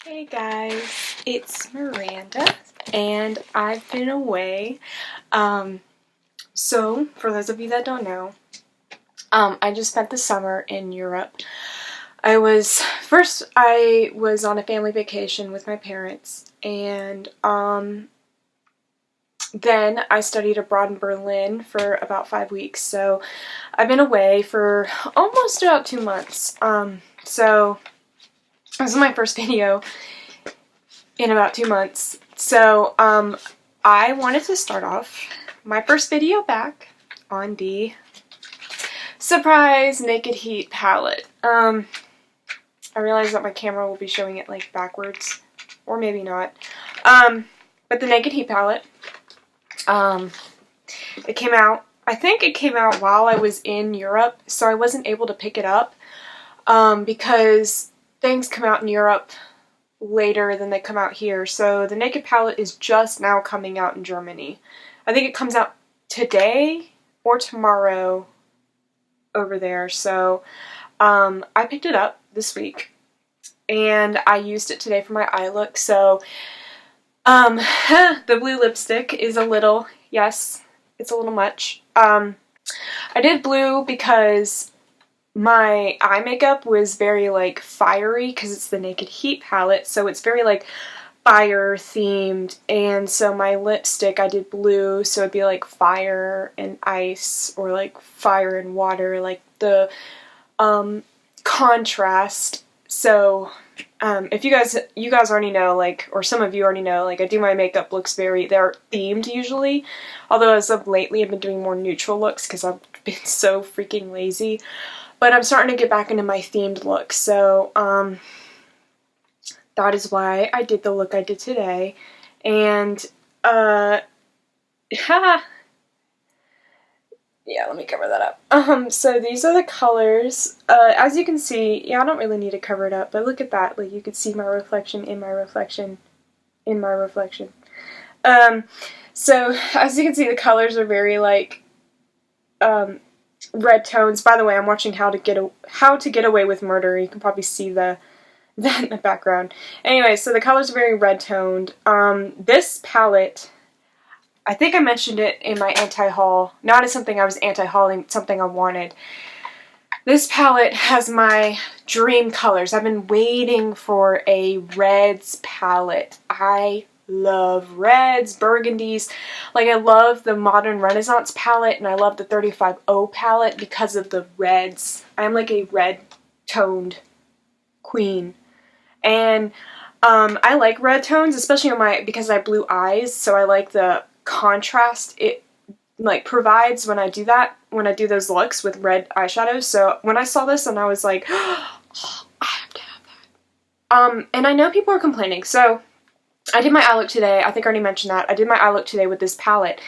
Hey guys, it's Miranda, and I've been away. So, for those of you that don't know, I just spent the summer in Europe. I was on a family vacation with my parents, and then I studied abroad in Berlin for about 5 weeks. So, I've been away for almost about 2 months. So this is my first video in about 2 months. So, I wanted to start off my first video back on the surprise Naked Heat palette. I realize that my camera will be showing it like backwards, or maybe not. But the Naked Heat palette, it came out, I think it came out while I was in Europe, so I wasn't able to pick it up, because things come out in Europe later than they come out here. So the Naked palette is just now coming out in Germany. I think it comes out today or tomorrow over there. So I picked it up this week and I used it today for my eye look. So the blue lipstick is a little, yes, it's a little much. I did blue because my eye makeup was very like fiery because it's the Naked Heat palette, so it's very like fire themed, and so my lipstick I did blue, so it'd be like fire and ice or like fire and water, like the contrast. So if you guys already know, like, or some of you already know, like I do my makeup looks they're themed usually, although as of lately I've been doing more neutral looks because I've been so freaking lazy. But I'm starting to get back into my themed look, so that is why I did the look I did today. And yeah, let me cover that up. So these are the colors. As you can see, yeah, I don't really need to cover it up, but look at that. Like, you can see my reflection in my reflection in my reflection. So as you can see, the colors are very like red tones. By the way, I'm watching How to Get Away with Murder. You can probably see that in the background. Anyway, so the colors are very red toned. This palette, I think I mentioned it in my anti-haul. Not as something I was anti-hauling, something I wanted. This palette has my dream colors. I've been waiting for a reds palette. I love reds, burgundies. Like, I love the Modern Renaissance palette, and I love the 35O palette because of the reds. I'm like a red-toned queen. And I like red tones, especially on because I have blue eyes, so I like the contrast it like provides when I do those looks with red eyeshadows. So when I saw this, and I was like, oh, I have to have that. And I know people are complaining, so I did my eye look today. I think I already mentioned that. I did my eye look today with this palette.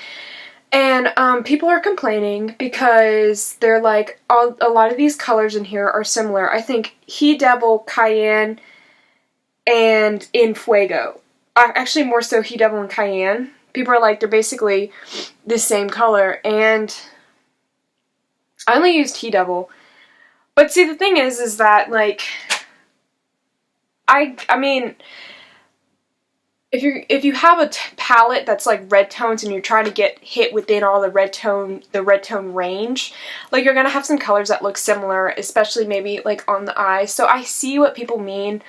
And people are complaining because they're like, a lot of these colors in here are similar. I think He Devil, Cayenne, and In Fuego. Actually, more so He Devil and Cayenne. People are like, they're basically the same color. And I only used He Devil. But see, the thing is that, like, I mean, if you have a palette that's like red tones and you're trying to get hit within all the red tone range, like, you're gonna have some colors that look similar, especially maybe like on the eye. So I see what people mean.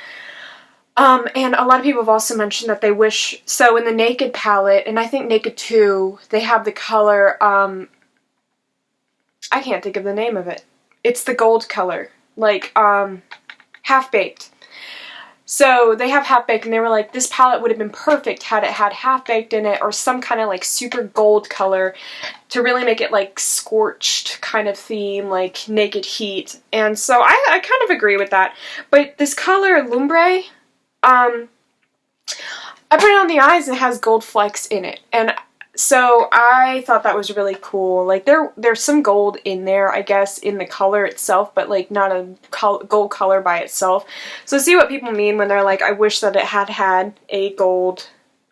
And a lot of people have also mentioned that they wish, so in the Naked palette, and I think Naked 2, they have the color, I can't think of the name of it. It's the gold color, like, Half Baked. So they have Half Baked, and they were like, this palette would have been perfect had it had Half Baked in it, or some kind of like super gold color to really make it like scorched kind of theme, like Naked Heat. And so I kind of agree with that. But this color, Lumbre, I put it on the eyes and it has gold flecks in it. And so I thought that was really cool. Like, there's some gold in there, I guess, in the color itself, but like not a gold color by itself. So see what people mean when they're like, I wish that it had a gold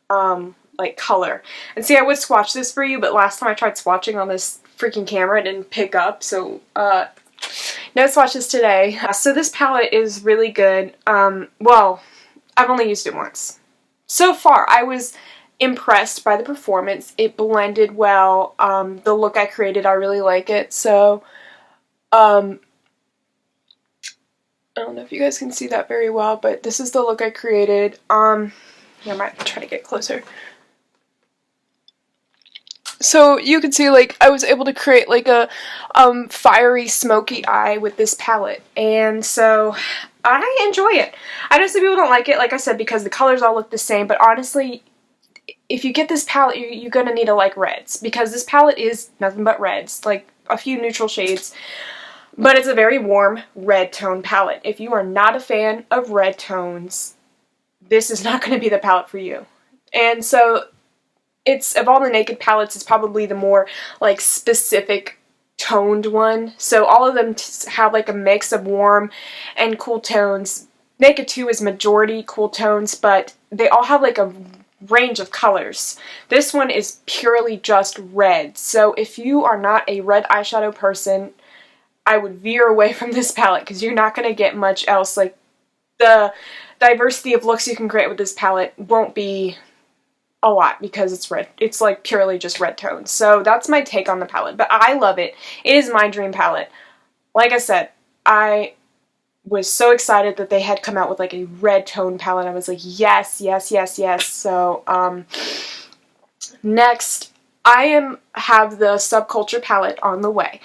like color. And see, I would swatch this for you, but last time I tried swatching on this freaking camera, it didn't pick up. So no swatches today. So this palette is really good. Well, I've only used it once. So far, I was impressed by the performance. It blended well. The look I created, I really like it. So, I don't know if you guys can see that very well, but this is the look I created. I might try to get closer. So you can see, like, I was able to create like a fiery, smoky eye with this palette, and so I enjoy it. I know some people don't like it, like I said, because the colors all look the same, but honestly, if you get this palette, you're gonna need to like reds, because this palette is nothing but reds, like a few neutral shades, but it's a very warm red tone palette. If you are not a fan of red tones, this is not going to be the palette for you. And so it's, of all the Naked palettes, it's probably the more like specific toned one. So all of them have like a mix of warm and cool tones. Naked 2 is majority cool tones, but they all have like a range of colors. This one is purely just red. So if you are not a red eyeshadow person, I would veer away from this palette, because you're not going to get much else. Like, the diversity of looks you can create with this palette won't be a lot, because it's red. It's like purely just red tones. So that's my take on the palette, but I love it. It is my dream palette. Like I said, I was so excited that they had come out with like a red tone palette. I was like, yes, yes, yes, yes. So next, I have the Subculture palette on the way,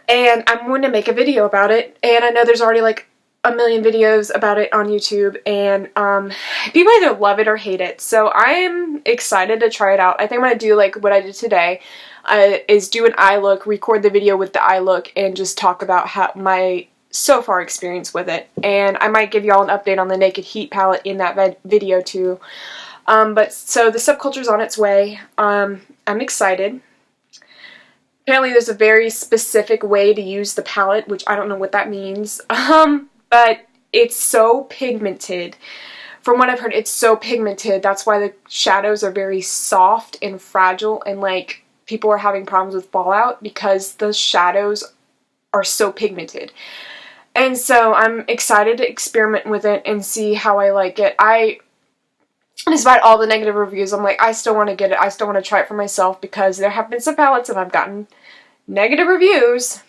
and I'm going to make a video about it. And I know there's already like a million videos about it on YouTube, and people either love it or hate it. So I am excited to try it out. I think I'm going to do like what I did today, is do an eye look, record the video with the eye look, and just talk about how my so far experience with it. And I might give y'all an update on the Naked Heat palette in that video too. But so the Subculture's on its way. I'm excited. Apparently there's a very specific way to use the palette, which I don't know what that means. But it's so pigmented. From what I've heard, it's so pigmented. That's why the shadows are very soft and fragile, and like people are having problems with fallout because the shadows are so pigmented. And so I'm excited to experiment with it and see how I like it. Despite all the negative reviews, I'm like, I still want to get it. I still want to try it for myself, because there have been some palettes that I've gotten negative reviews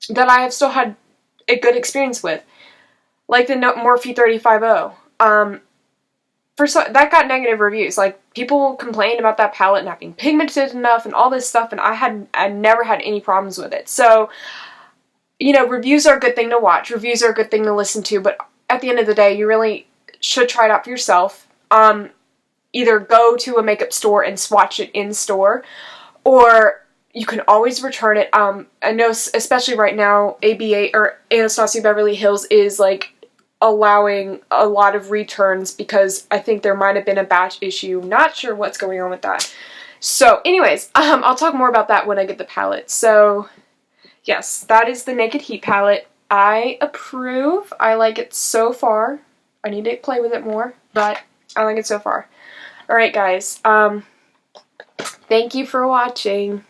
that I have still had a good experience with. Like the Morphe 3050. That got negative reviews. Like, people complained about that palette not being pigmented enough and all this stuff, and I never had any problems with it. So, you know, reviews are a good thing to watch. Reviews are a good thing to listen to, but at the end of the day, you really should try it out for yourself. Either go to a makeup store and swatch it in store, or you can always return it. I know, especially right now, ABA or Anastasia Beverly Hills is like allowing a lot of returns, because I think there might have been a batch issue. Not sure what's going on with that. So anyways, I'll talk more about that when I get the palette. So yes, that is the Naked Heat palette. I approve. I like it so far. I need to play with it more, but I like it so far. Alright guys, thank you for watching.